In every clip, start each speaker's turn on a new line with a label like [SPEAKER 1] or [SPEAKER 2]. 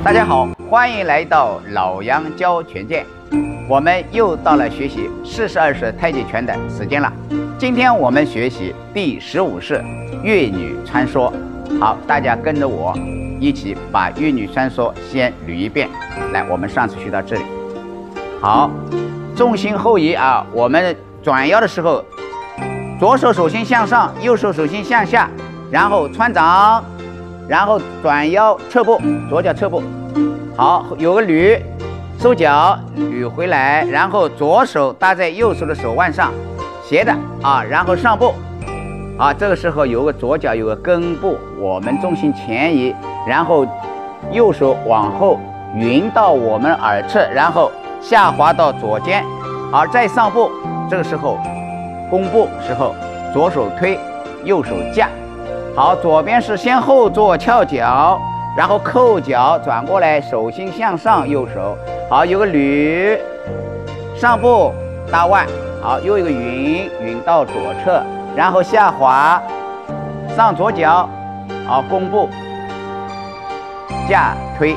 [SPEAKER 1] 大家好，欢迎来到老杨教拳剑。我们又到了学习42式太极拳的时间了。今天我们学习第15式越女穿梭。好，大家跟着我一起把越女穿梭先捋一遍。来，我们上次学到这里。好，重心后移啊，我们转腰的时候，左手手心向上，右手手心向下，然后穿掌，然后转腰侧步，左脚侧步。好，有个捋，收脚捋回来，然后左手搭在右手的手腕上，斜的啊，然后上步。啊，这个时候有个左脚有个跟步，我们重心前移，然后右手往后匀到我们耳侧，然后下滑到左肩，好，再上步。这个时候弓步时候，左手推，右手架。好，左边是先后做翘脚，然后扣脚转过来，手心向上，右手好，有个捋，上步搭腕，好，又一个匀到左侧，然后下滑上左脚，好，弓步架推。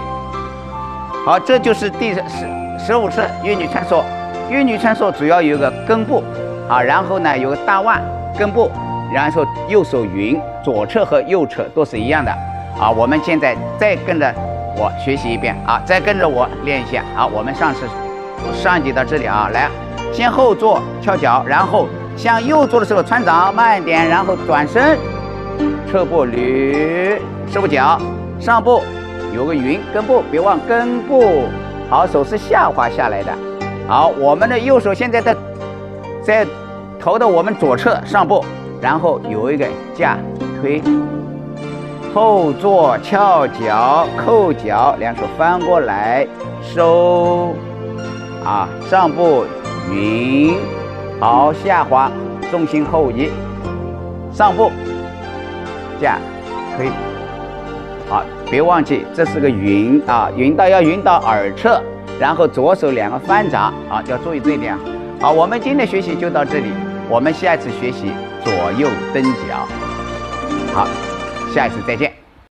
[SPEAKER 1] 好，这就是第15式越女穿梭。越女穿梭主要有个跟步啊，然后呢有个搭腕跟步，然后右手匀，左侧和右侧都是一样的啊。我们现在再跟着我学习一遍啊，再跟着我练一下啊。我们上一节到这里啊，来，先后做翘脚，然后向右做的时候穿掌慢一点，然后转身侧步捋，收脚上步，有个匀跟步，别忘跟步。好，手是下滑下来的。好，我们的右手现在在头的我们左侧上步，然后有一个架推，后做翘脚扣脚，两手翻过来收啊，上步匀，好，下滑重心后移，上步架推。好，别忘记这是个匀啊，要匀到耳侧，然后左手两个翻掌啊，要注意这一点。好，我们今天学习就到这里，我们下一次学习左右蹬脚。好，下一次再见。